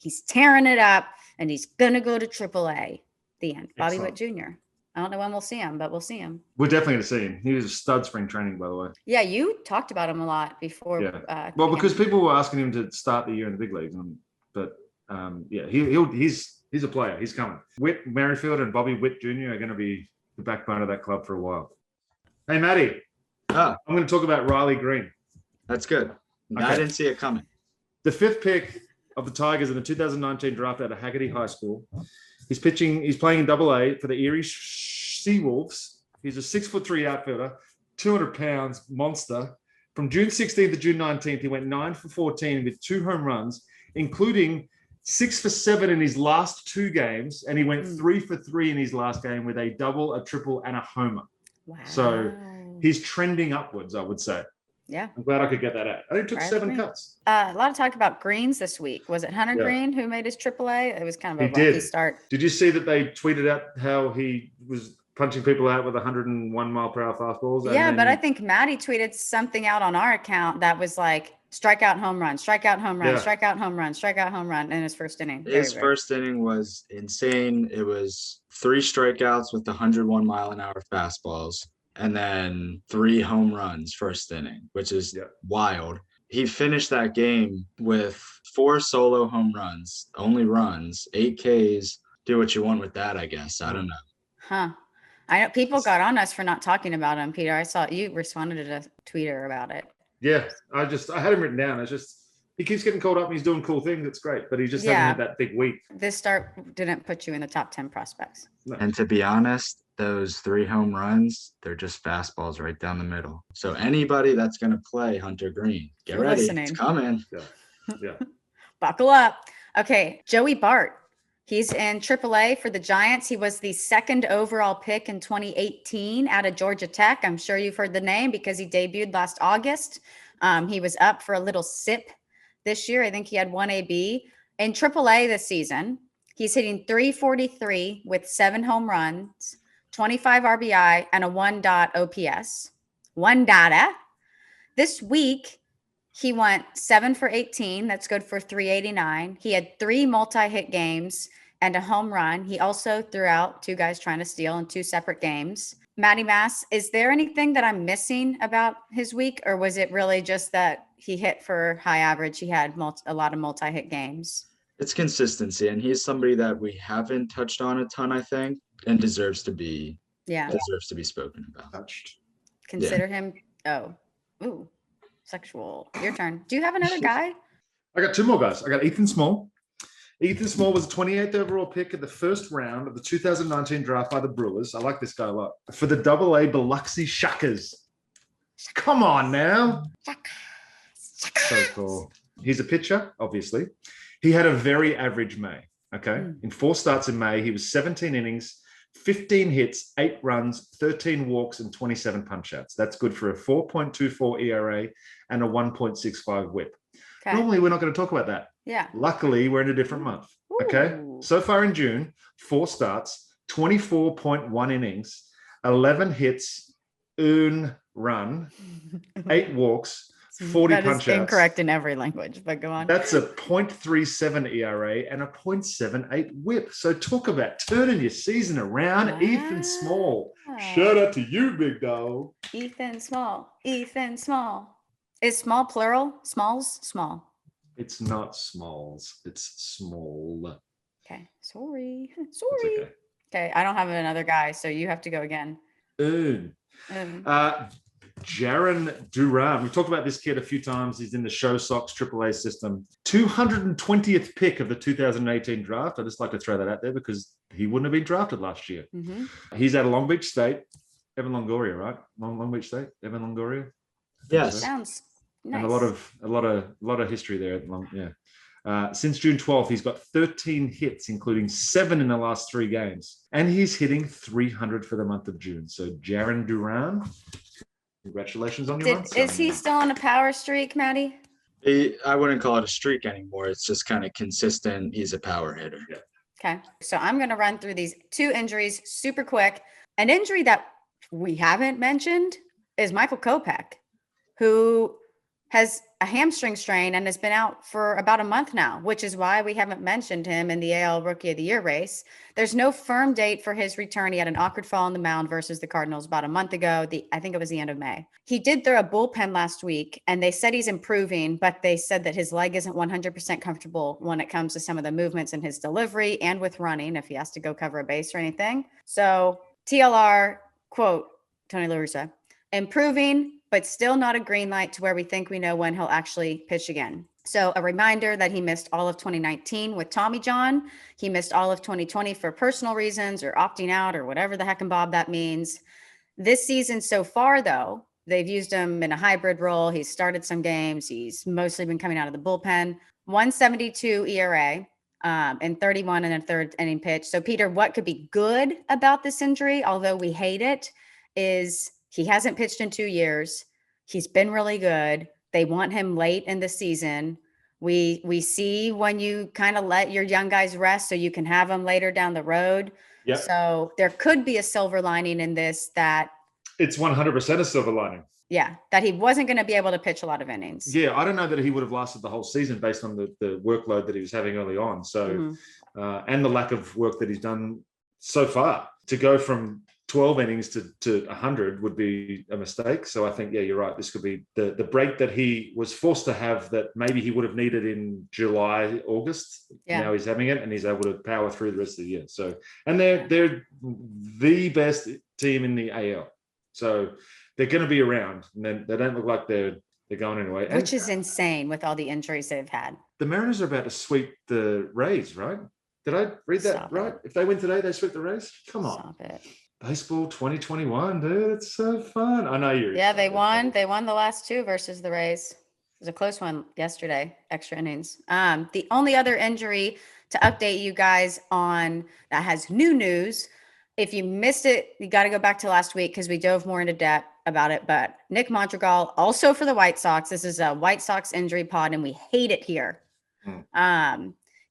Speaker 1: He's tearing it up, and he's going to go to AAA. The end. Bobby Witt Jr. I don't know when we'll see him, but we'll see him.
Speaker 2: We're definitely going to see him. He was a stud spring training, by the way.
Speaker 1: Yeah, you talked about him a lot before.
Speaker 2: Yeah. Well, because people were asking him to start the year in the big leagues. But he's a player. He's coming. Witt Merrifield and Bobby Witt Jr. are going to be the backbone of that club for a while. Hey, Matty. I'm going to talk about Riley Greene.
Speaker 3: That's good.
Speaker 2: Okay.
Speaker 3: I didn't see it coming.
Speaker 2: The 5th pick of the Tigers in the 2019 draft out of Haggerty High School. He's playing in AA for the Erie Seawolves. He's a 6'3" outfielder, 200 pounds monster. From June 16th to June 19th, he went 9 for 14 with 2 home runs, including 6 for 7 in his last 2 games. And he went 3 for 3 in his last game with a double, a triple, and a homer.
Speaker 1: Wow.
Speaker 2: So he's trending upwards, I would say.
Speaker 1: Yeah.
Speaker 2: I'm glad I could get that out. I only took 7 cuts.
Speaker 1: A lot of talk about Greenes this week. Was it Hunter Greene who made his AAA? It was kind of a rocky start.
Speaker 2: Did you see that they tweeted out how he was punching people out with 101 mile per hour fastballs?
Speaker 1: Yeah, but I think Maddie tweeted something out on our account that was like strikeout home run, strikeout home run, strikeout home run, strikeout home run in his first inning.
Speaker 3: His first inning was insane. It was 3 strikeouts with 101 mile an hour fastballs, and then 3 home runs first inning, which is wild. He finished that game with 4 solo home runs, only runs, 8 Ks. Do what you want with that, I guess. I don't know.
Speaker 1: Huh. I know people got on us for not talking about him, Peter. I saw you responded to a tweeter about it.
Speaker 2: Yeah, I had him written down. It's just he keeps getting called up and he's doing cool things. It's great, but he just hasn't had that big week.
Speaker 1: This start didn't put you in the top 10 prospects.
Speaker 2: No.
Speaker 3: And to be honest, those 3 home runs, they're just fastballs right down the middle. So anybody that's going to play Hunter Greene, get ready.
Speaker 1: Listening.
Speaker 3: It's coming.
Speaker 2: Yeah.
Speaker 1: Buckle up. Okay, Joey Bart. He's in AAA for the Giants. He was the 2nd overall pick in 2018 out of Georgia Tech. I'm sure you've heard the name because he debuted last August. He was up for a little sip this year. I think he had 1 AB. In AAA this season, he's hitting 343 with 7 home runs, 25 RBI, and a 1 OPS. 1 data. This week, he went 7 for 18. That's good for 389. He had 3 multi-hit games and a home run. He also threw out 2 guys trying to steal in 2 separate games. Matty Mass, is there anything that I'm missing about his week, or was it really just that he hit for high average. He had a lot of multi-hit games.
Speaker 3: It's consistency, and he's somebody that we haven't touched on a ton, I think, and deserves to be spoken about.
Speaker 2: Touched.
Speaker 1: Consider him. Oh, ooh, sexual. Your turn. Do you have another guy?
Speaker 2: I got two more guys. I got Ethan Small. Ethan Small was a 28th overall pick in the first round of the 2019 draft by the Brewers. I like this guy a lot. For the AA Biloxi Shuckers. Come on now. So cool. He's a pitcher, obviously. He had a very average May, okay? In 4 starts in May, he was 17 innings, 15 hits, 8 runs, 13 walks, and 27 punch-outs. That's good for a 4.24 ERA and a 1.65 whip.
Speaker 1: Okay.
Speaker 2: Normally, we're not going to talk about that.
Speaker 1: Yeah.
Speaker 2: Luckily, we're in a different month, okay?
Speaker 1: Ooh.
Speaker 2: So far in June, 4 starts, 24.1 innings, 11 hits, 1 run, 8 walks, 40
Speaker 1: that is
Speaker 2: punch-outs.
Speaker 1: incorrect in every language, but go on.
Speaker 2: That's a 0.37 ERA and a 0.78 whip. So talk about turning your season around.
Speaker 1: Wow.
Speaker 2: Ethan Small. Shout out to you, big dog.
Speaker 1: Ethan Small. Ethan Small. Is small plural? Smalls? Small.
Speaker 2: It's not Smalls. It's Small.
Speaker 1: Okay. Sorry.
Speaker 2: It's
Speaker 1: Sorry.
Speaker 2: okay.
Speaker 1: Okay. I don't have another guy, so you have to go again.
Speaker 2: Jarren Duran. We've talked about this kid a few times. He's in the Show Sox AAA system. 220th pick of the 2018 draft. I just like to throw that out there because he wouldn't have been drafted last year.
Speaker 1: Mm-hmm.
Speaker 2: He's out of Long Beach State. Evan Longoria, right? Long Beach State. Evan Longoria.
Speaker 3: Yes.
Speaker 1: Sounds nice.
Speaker 2: And a lot of history there. Since June 12th, he's got 13 hits, including 7 in the last 3 games, and he's hitting 300 for the month of June. So Jarren Duran. Congratulations on your month.
Speaker 1: Is he still on a power streak, Maddie?
Speaker 3: I wouldn't call it a streak anymore. It's just kind of consistent. He's a power hitter.
Speaker 2: Yeah.
Speaker 1: Okay. So I'm going to run through these 2 injuries super quick. An injury that we haven't mentioned is Michael Kopech, who has a hamstring strain and has been out for about a month now, which is why we haven't mentioned him in the AL Rookie of the Year race. There's no firm date for his return. He had an awkward fall on the mound versus the Cardinals about a month ago. I think it was the end of May. He did throw a bullpen last week, and they said he's improving, but they said that his leg isn't 100% comfortable when it comes to some of the movements in his delivery and with running, if he has to go cover a base or anything. So TLR, quote, Tony La Russa, improving, but still not a green light to where we think we know when he'll actually pitch again. So a reminder that he missed all of 2019 with Tommy John. He missed all of 2020 for personal reasons or opting out or whatever the heck and bob that means. This season so far, though, they've used him in a hybrid role. He's started some games. He's mostly been coming out of the bullpen. 172 ERA and 31 in a 3rd inning pitch. So Peter, what could be good about this injury, although we hate it, is he hasn't pitched in 2 years. He's been really good. They want him late in the season. We see when you kind of let your young guys rest so you can have them later down the road.
Speaker 2: Yep.
Speaker 1: So there could be a silver lining in this that
Speaker 2: It's 100% a silver lining.
Speaker 1: Yeah, that he wasn't going to be able to pitch a lot of innings.
Speaker 2: Yeah, I don't know that he would have lasted the whole season based on the workload that he was having early on. So, and the lack of work that he's done so far. To go from 12 innings to 100 would be a mistake. So I think, yeah, you're right. This could be the break that he was forced to have that maybe he would have needed in July, August. Yeah. Now he's having it and he's able to power through the rest of the year. So, and they're the best team in the AL. So they're going to be around, and they don't look like they're going anyway.
Speaker 1: Which is insane with all the injuries they've had.
Speaker 2: The Mariners are about to sweep the Rays, right? Did I read that right? If they win today, they sweep the Rays? Come on.
Speaker 1: Stop it.
Speaker 2: Baseball 2021, dude. It's so fun. I know you're
Speaker 1: excited. They won. They won the last 2 versus the Rays. It was a close one yesterday, extra innings. The only other injury to update you guys on that has new news. If you missed it, you got to go back to last week because we dove more into depth about it. But Nick Madrigal, also for the White Sox. This is a White Sox injury pod, and we hate it here.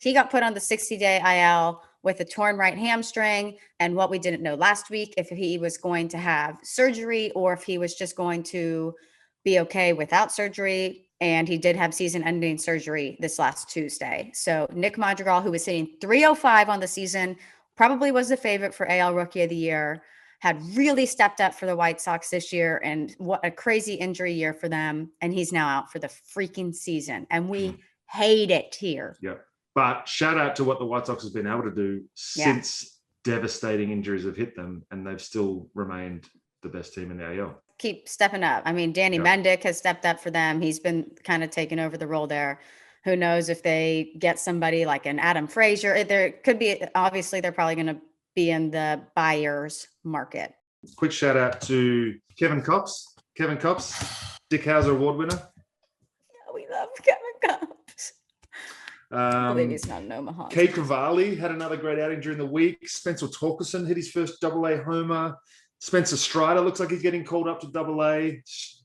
Speaker 1: He got put on the 60-day IL with a torn right hamstring. And what we didn't know last week, if he was going to have surgery or if he was just going to be okay without surgery. And he did have season-ending surgery this last Tuesday. So Nick Madrigal, who was hitting .305 on the season, probably was the favorite for AL Rookie of the Year, had really stepped up for the White Sox this year, and what a crazy injury year for them. And he's now out for the freaking season. And we hate it here.
Speaker 2: Yeah. But shout out to what the White Sox have been able to do since devastating injuries have hit them, and they've still remained the best team in the AL.
Speaker 1: Keep stepping up. I mean, Danny Mendick has stepped up for them. He's been kind of taking over the role there. Who knows if they get somebody like an Adam Frazier? There could be, obviously, they're probably going to be in the buyer's market.
Speaker 2: Quick shout out to Kevin Kopech. Kevin Kopech, Dick Hauser Award winner.
Speaker 1: Yeah, we love Kevin Kopech. I believe he's not in Omaha.
Speaker 2: Kate Cavalli had another great outing during the week. Spencer Torkelson hit his first AA homer. Spencer Strider looks like he's getting called up to AA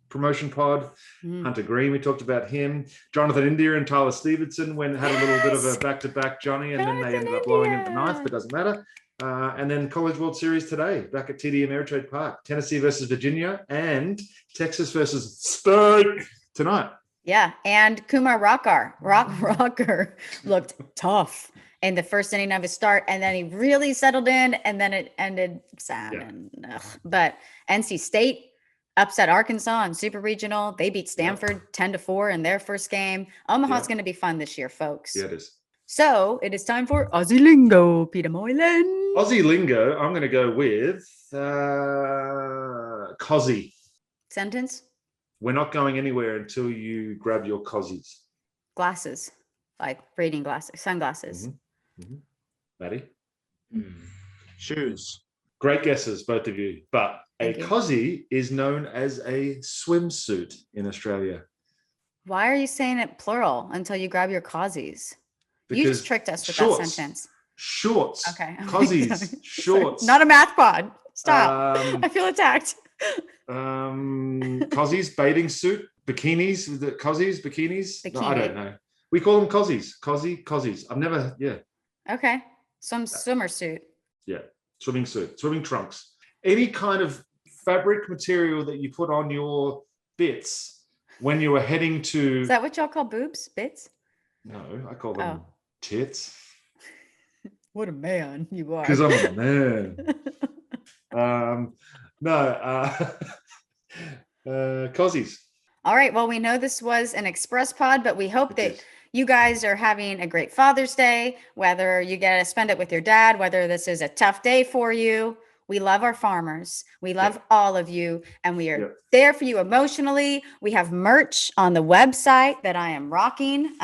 Speaker 2: promotion pod. Hunter Greene, we talked about him. Jonathan India and Tyler Stevenson had a little bit of a back-to-back Johnny, and then they ended up blowing in the ninth, but doesn't matter. And then College World Series today, back at TD Ameritrade Park. Tennessee versus Virginia and Texas versus State tonight.
Speaker 1: Yeah, and Kumar Rocker looked tough in the first inning of his start, and then he really settled in, and then it ended sad. But NC State upset Arkansas in Super Regional. They beat Stanford 10-4 in their first game. Omaha's going to be fun this year, folks.
Speaker 2: Yeah, it is.
Speaker 1: So it is time for Aussie Lingo. Peter Moylan.
Speaker 2: Aussie Lingo, I'm going to go with Cozzy.
Speaker 1: Sentence?
Speaker 2: We're not going anywhere until you grab your Cozzies.
Speaker 1: Glasses, like reading glasses, sunglasses.
Speaker 2: Maddie?
Speaker 3: Shoes.
Speaker 2: Great guesses, both of you. But
Speaker 1: Thank
Speaker 2: a
Speaker 1: you.
Speaker 2: Cozzy is known as a swimsuit in Australia.
Speaker 1: Why are you saying it plural until you grab your causies? You just tricked us with that sentence.
Speaker 2: Shorts.
Speaker 1: Okay.
Speaker 2: Cozzies. Shorts.
Speaker 1: Not a math pod. Stop. I feel attacked.
Speaker 2: Cozzies, bathing suit, bikinis, cozzies, bikinis. No, I
Speaker 1: Bikini.
Speaker 2: don't know. We call them cozzies. Cozzies. I've never,
Speaker 1: Okay. Some swimmer suit.
Speaker 2: Yeah. Swimming suit, swimming trunks. Any kind of fabric material that you put on your bits when you are heading to.
Speaker 1: Is that what y'all call boobs? Bits?
Speaker 2: No, I call them tits.
Speaker 1: What a man you are.
Speaker 2: Because I'm a man. Cozzies.
Speaker 1: All right. Well, we know this was an express pod, but we hope that you guys are having a great Father's Day, whether you get to spend it with your dad, whether this is a tough day for you. We love our farmers. We love all of you, and we are there for you emotionally. We have merch on the website that I am rocking.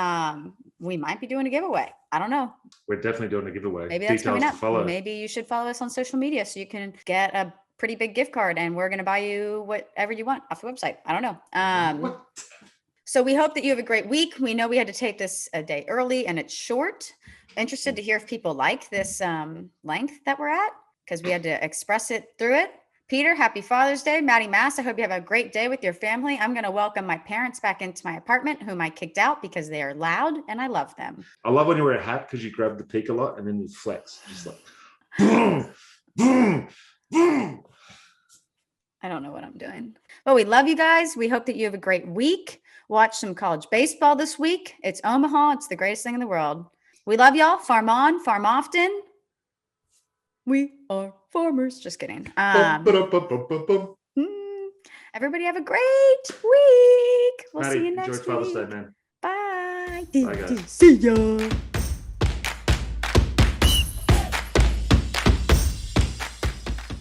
Speaker 1: We might be doing a giveaway. I don't know.
Speaker 2: We're definitely doing a giveaway.
Speaker 1: Maybe that's coming up.
Speaker 2: Follow.
Speaker 1: Maybe you should follow us on social media so you can get a pretty big gift card, and we're going to buy you whatever you want off the website. I don't know. So we hope that you have a great week. We know we had to take this a day early and it's short. Interested to hear if people like this length that we're at, because we had to express it through it. Peter, happy Father's Day. Maddie Mass, I hope you have a great day with your family. I'm going to welcome my parents back into my apartment, whom I kicked out because they are loud and I love them.
Speaker 2: I love when you wear a hat because you grab the peak a lot and then you flex. Just like, boom, boom, boom.
Speaker 1: I don't know what I'm doing. But we love you guys. We hope that you have a great week. Watch some college baseball this week. It's Omaha. It's the greatest thing in the world. We love y'all. Farm on, farm often. We are farmers. Just kidding. Everybody have a great week. We'll see you next
Speaker 2: enjoy Father's
Speaker 1: week.
Speaker 2: Day, man.
Speaker 1: Bye.
Speaker 2: Bye, guys.
Speaker 1: See ya.